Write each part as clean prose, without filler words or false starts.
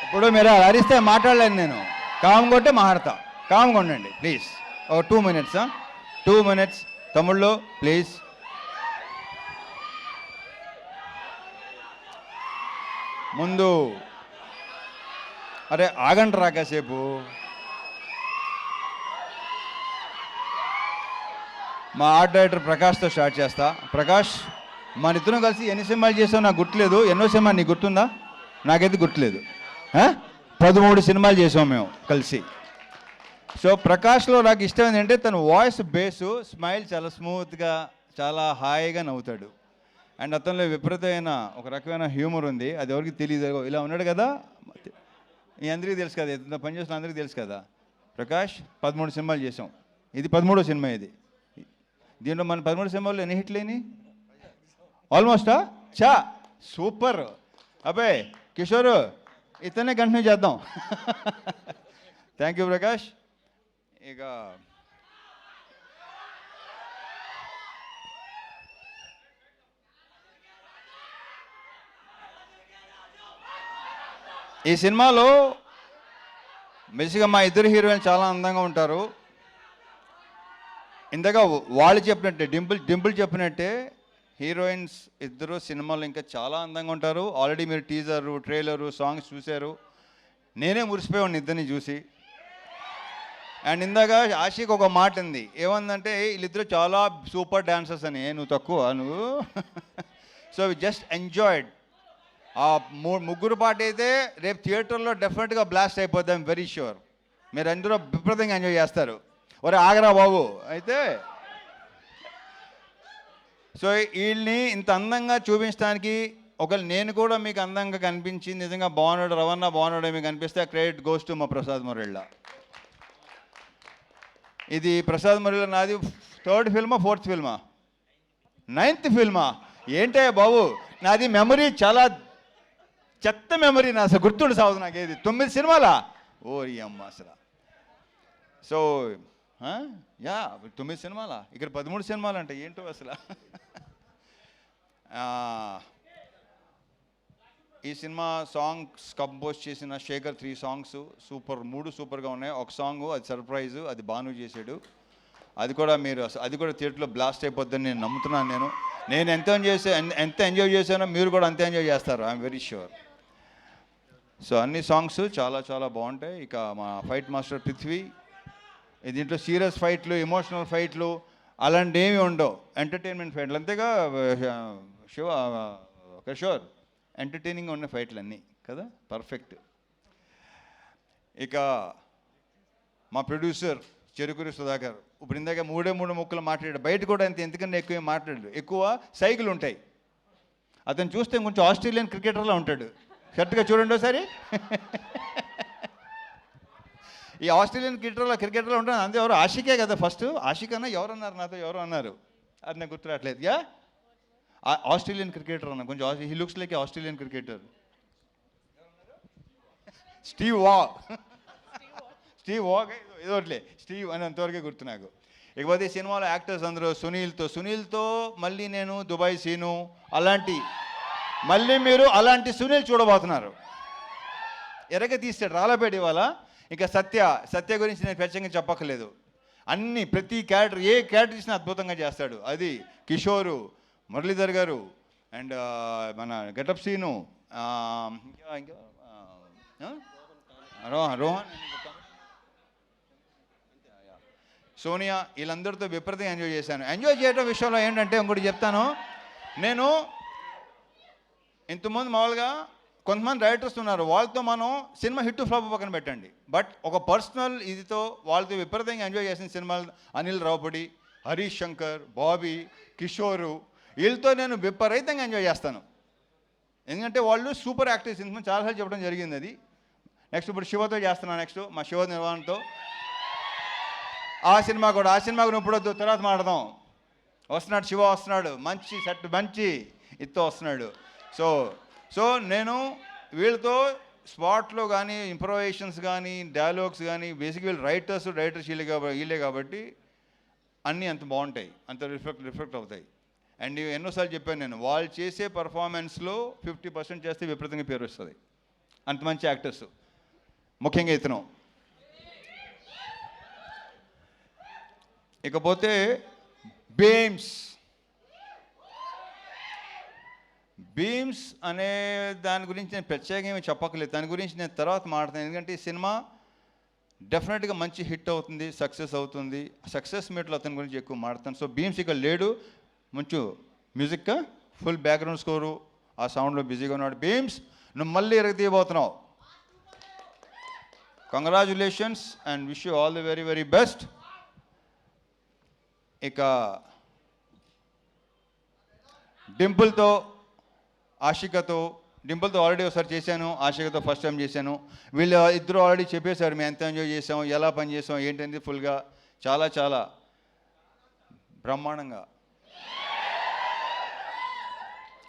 ఇప్పుడు మీరు అరిస్తే మాట్లాడలేను నేను. కామ్ కొట్టే మాట్లాడతా. కామ్గా ఉండండి ప్లీజ్. ఓ 2 minutes. 2 minutes తమ్ముళ్ళు ప్లీజ్. ముందు అరే ఆగండి రా కాసేపు. మా ఆర్ట్ డైరెక్టర్ ప్రకాష్తో స్టార్ట్ చేస్తా. ప్రకాష్, మన ఇద్దరం కలిసి ఎన్ని సినిమాలు చేసావు నాకు గుర్తులేదు. ఎన్నో సినిమా నీకు గుర్తుందా? నాకైతే గుర్తులేదు. 13 సినిమాలు చేసాం మేము కలిసి. సో ప్రకాష్లో నాకు ఇష్టం ఏంటంటే తన వాయిస్ బేసు, స్మైల్ చాలా స్మూత్గా, చాలా హాయిగా నవ్వుతాడు. అండ్ అతనిలో విపరీతమైన ఒక రకమైన హ్యూమర్ ఉంది. అది ఎవరికి తెలియదు. ఇలా ఉన్నాడు కదా, ఈ అందరికీ తెలుసు కదా, ఇంత పనిచేసిన అందరికీ తెలుసు కదా. ప్రకాష్ 13 సినిమాలు చేసాం. ఇది 13వ సినిమా. ఇది దీంట్లో మన 13 సినిమాల్లో ఎన్ని హిట్లు అయినాయి? ఆల్మోస్టా చా సూపర్. అబ్బాయి కిషోర్ ఇతనే కంటిన్యూ చేద్దాం. Thank you Prakash. ఇక ఈ సినిమాలో బేసిక్గా మా ఇద్దరు హీరోయిన్ చాలా అందంగా ఉంటారు. ఇంతగా వాళ్ళు చెప్పినట్టే, డింపుల్ చెప్పినట్టే హీరోయిన్స్ ఇద్దరు సినిమాలో ఇంకా చాలా అందంగా ఉంటారు. ఆల్రెడీ మీరు టీజరు, ట్రైలరు, సాంగ్స్ చూశారు. నేనే మురిసిపోయాను ఇద్దరిని చూసి. అండ్ ఇందాక ఆషిక్ ఒక మాట ఉంది, ఏమందంటే వీళ్ళిద్దరు చాలా సూపర్ డాన్సర్స్ అని. నువ్వు తక్కువ నువ్వు. So we just enjoyed. ఆ ముగ్గురు పాట అయితే రేపు థియేటర్లో డెఫినెట్గా బ్లాస్ట్ అయిపోద్ది. I'm very sure. మీరు అందరూ విపరీతంగా ఎంజాయ్ చేస్తారు. ఒరే ఆగరా బాబు. అయితే సో వీళ్ళని ఇంత అందంగా చూపించడానికి ఒకవేళ నేను కూడా మీకు అందంగా కనిపించి నిజంగా బాగున్నాడు, రవణ బాగున్నాడు మీకు అనిపిస్తే క్రెడిట్ గోస్ టు మా ప్రసాద్ మురళి. ఇది ప్రసాద్ మురళి నాది 3rd ఫిల్మా 4th ఫిల్మా 9th ఫిల్మా ఏంటే బాబు. నాది మెమరీ చాలా చెత్త మెమరీ. నా అసలు గుర్తుండి సాగుదు నాకు. ఏది 9 సినిమాలా? ఓరి అమ్మ అసలు. సో యా 9 సినిమాలా, ఇక్కడ 13 సినిమాలు అంటే ఏంటో అసలు. ఈ సినిమా సాంగ్స్ కంపోజ్ చేసిన శేఖర్ 3 సాంగ్స్ సూపర్, 3 సూపర్గా ఉన్నాయి. ఒక సాంగ్ అది సర్ప్రైజు, అది బాను చేశాడు. అది కూడా మీరు అది కూడా థియేటర్లో బ్లాస్ట్ అయిపోద్దని నేను నమ్ముతున్నాను. నేను ఎంత ఎంజాయ్ చేశానో మీరు కూడా అంతే ఎంజాయ్ చేస్తారు. I'm very sure. సో అన్ని సాంగ్స్ చాలా చాలా బాగుంటాయి. ఇక మా ఫైట్ మాస్టర్ పృథ్వీ, దీంట్లో సీరియస్ ఫైట్లు, ఎమోషనల్ ఫైట్లు అలాంటి ఏమి ఉండవు. ఎంటర్టైన్మెంట్ ఫైట్లు అంతేగా కిషోర్. ఎంటర్టైనింగ్గా ఉన్న ఫైట్లు అన్నీ కదా, పర్ఫెక్ట్. ఇక మా ప్రొడ్యూసర్ చెరుకూరి సుధాకర్ ఇప్పుడు ఇందాక 3 ముక్కలు మాట్లాడాడు. బయట కూడా అంతే, ఎందుకంటే ఎక్కువ మాట్లాడాడు. ఎక్కువ సైకిల్ ఉంటాయి. అతను చూస్తే కొంచెం ఆస్ట్రేలియన్ క్రికెటర్లా ఉంటాడు. కరెక్ట్గా చూడండి ఒకసారి. ఈ ఆస్ట్రేలియన్ క్రికెటర్లో ఉంటాడు. అంతే. ఎవరు ఆషికే కదా ఫస్ట్. ఆషిక్ అన్న ఎవరు అన్నారు నాతో, ఎవరు అన్నారు అది నాకు గుర్తురాట్లేదు. యా ఆస్ట్రేలియన్ క్రికెటర్ అన్న, కొంచెం he looks like Australian cricketer. Steve Waugh ఏదోట్లే, స్టీవ్ అని అంతవరకే గుర్తు నాకు. ఇకపోతే ఈ సినిమాలో యాక్టర్స్ అందరూ సునీల్తో మళ్ళీ నేను దుబాయ్ సీను మళ్ళీ మీరు అలాంటి సునీల్ చూడబోతున్నారు. ఎరగ తీస్తాడు రాళ్ళపేట ఇవాళ. ఇంకా సత్య గురించి నేను ప్రత్యేకంగా చెప్పక్కర్లేదు. ప్రతి క్యారెక్టర్, ఏ క్యారెక్టర్ ఇచ్చినా అద్భుతంగా చేస్తాడు. అది కిషోరు, మురళీధర్ గారు అండ్ మన గెటప్ సీను, రోహన్, సోనియా, వీళ్ళందరితో విపరీతంగా ఎంజాయ్ చేశాను. ఎంజాయ్ చేయడం విషయంలో ఏంటంటే ఇంకోటి చెప్తాను. నేను ఇంతకుముందు మామూలుగా కొంతమంది డైరెక్టర్స్ ఉన్నారు, వాళ్ళతో మనం సినిమా హిట్ ఫ్లాప్ పక్కన పెట్టండి. బట్ ఒక పర్సనల్ ఇదితో వాళ్ళతో విపరీతంగా ఎంజాయ్ చేసిన సినిమాలు అనిల్ రావుపూడి, హరీష్ శంకర్, బాబీ, కిషోరు, వీళ్ళతో నేను విపరీతంగా ఎంజాయ్ చేస్తాను. ఎందుకంటే వాళ్ళు సూపర్ యాక్టర్స్. ఇంతకుముందు చాలాసార్లు చెప్పడం జరిగింది అది. నెక్స్ట్ ఇప్పుడు శివతో చేస్తున్నాను. నెక్స్ట్ మా శివ నిర్వాణతో ఆ సినిమా కూడా ఇప్పుడు తర్వాత మాట్లాడదాం. వస్తున్నాడు శివ, వస్తున్నాడు. మంచి సెట్, మంచి ఇత్తో వస్తున్నాడు. సో నేను వీళ్ళతో స్పాట్లో కానీ ఇంప్రొవైజేషన్స్ కానీ డైలాగ్స్ కానీ బేసిక్ వీళ్ళు రైటర్స్ వీళ్ళే కాబట్టి అన్నీ అంత బాగుంటాయి, అంత రిఫ్లెక్ట్ అవుతాయి. అండ్ ఎన్నోసార్లు చెప్పాను నేను, వాళ్ళు చేసే పర్ఫార్మెన్స్లో 50% చేస్తే విపరీతంగా పేరు వస్తుంది. అంత మంచి యాక్టర్స్, ముఖ్యంగా ఇతను. ఇకపోతే బీమ్స్ అనే దాని గురించి నేను ప్రత్యేకంగా చెప్పక్కర్లేదు, దాని గురించి నేను తర్వాత మాట్లాడతాను. ఎందుకంటే ఈ సినిమా డెఫినెట్గా మంచి హిట్ అవుతుంది, సక్సెస్ అవుతుంది. సక్సెస్ మీట్లో అతని గురించి ఎక్కువ మాట్లాడతాను. సో బీమ్స్ ఇక్కడ లేడు, మంచి మ్యూజిక్, ఫుల్ బ్యాక్గ్రౌండ్ స్కోరు, ఆ సౌండ్లో బిజీగా ఉన్నాడు. బీమ్స్, నువ్వు మళ్ళీ ఎరగతీయబోతున్నావు. Congratulations and wish you all the very very best. ఇక డింపుల్తో ఆల్రెడీ ఒకసారి చేశాను, ఆషికతో ఫస్ట్ టైం చేశాను. వీళ్ళు ఇద్దరు ఆల్రెడీ చెప్పేశారు మేము ఎంత ఎంజాయ్ చేసాం, ఎలా పని చేసాం ఏంటంటే ఫుల్గా చాలా చాలా బ్రహ్మాండంగా.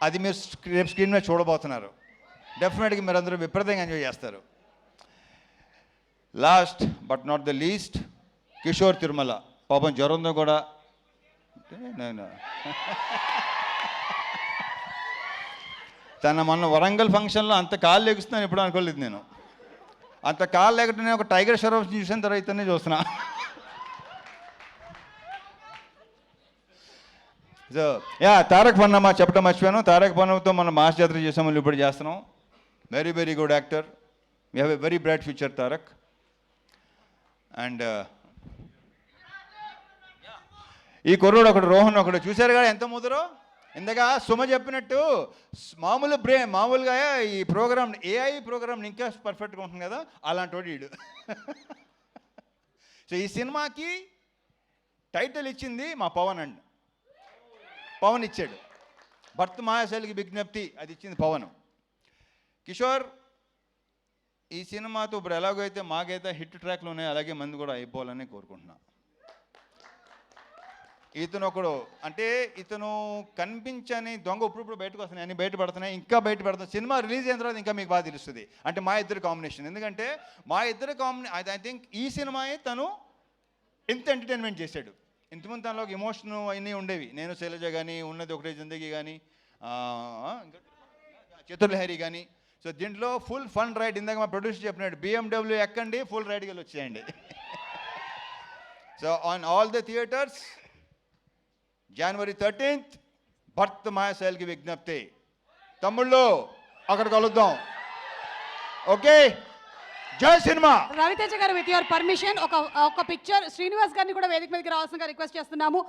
అది మీరు రేపు స్క్రీన్ మీద చూడబోతున్నారు. డెఫినెట్గా మీరు అందరూ విపరీతంగా ఎంజాయ్ చేస్తారు. Last but not the least, Kishore Tirumala. పాపం జ్వరంతో కూడా నేను తన మొన్న వరంగల్ ఫంక్షన్లో అంత కాళ్ళు ఎగుస్తున్నాను ఎప్పుడు అనుకోలేదు నేను. అంత కాళ్ళు లేకపోతే నేను ఒక టైగర్ షరఫ్ చూసిన తర్వాత ఇతనే చూస్తున్నా. సో తారక్ పన్నమ్మ చెప్పడం మర్చిపోయాను. తారక్ పన్నమ్మతో మనం మాస్ జాతర చేసాము, ఇప్పుడు చేస్తున్నాం. Very very good actor, we have a very bright future Tarak. And ఈ కుర్రోడు ఒకడు, రోహన్ ఒకడు, చూశారు కదా ఎంత ముదరో. ఇందాక సుమ చెప్పినట్టు మామూలుగా ఈ ప్రోగ్రామ్, ఏఐ ప్రోగ్రామ్ ఇంకా పర్ఫెక్ట్గా ఉంటుంది కదా, అలాంటి వాడు వీడు. సో ఈ సినిమాకి టైటిల్ ఇచ్చింది మా పవన్ ఇచ్చాడు. భర్త మహాశైలికి విజ్ఞప్తి, అది ఇచ్చింది పవన్. కిషోర్, ఈ సినిమాతో ఇప్పుడు ఎలాగో అయితే మాకైతే హిట్ ట్రాక్లు ఉన్నాయి, అలాగే మంది కూడా అయిపోవాలని కోరుకుంటున్నా. ఇతను ఒకడు, అంటే ఇతను కనిపించని దొంగ ఇప్పుడు బయటకు వస్తున్నాయి, అన్ని బయటపడుతున్నాయి, ఇంకా బయటపడుతున్నాయి. సినిమా రిలీజ్ అయిన తర్వాత ఇంకా మీకు బాగా తెలుస్తుంది. అంటే మా ఇద్దరు కాంబినేషన్, ఎందుకంటే మా ఇద్దరు ఐ థింక్ ఈ సినిమాయే తను ఎంత ఎంటర్టైన్మెంట్ చేశాడు. ఇంతకుముందు తనలో ఒక ఎమోషన్ అన్నీ ఉండేవి. నేను శైలజ కానీ, ఉన్నది ఒకటే జిందగీ కానీ, చతుర్లహరి కానీ. సో దీంట్లో ఫుల్ ఫన్ రైడ్. ఇందాక మా ప్రొడ్యూసర్ చెప్పినాడు, BMW ఎక్కండి, ఫుల్ రైడ్కి వెళ్ళి వచ్చేయండి. So on all the theatres January 13th, భర్త మహాశైలికి విజ్ఞప్తి. తమ్ముళ్ళు అక్కడ కలుద్దాం. ఓకే, జై సినిమా. రవితేజ గారు, విత్ యువర్ పర్మిషన్ ఒక పిక్చర్ శ్రీనివాస్ గారిని కూడా వేదిక మీదకి రావాల్సిందిగా రిక్వెస్ట్ చేస్తున్నాము.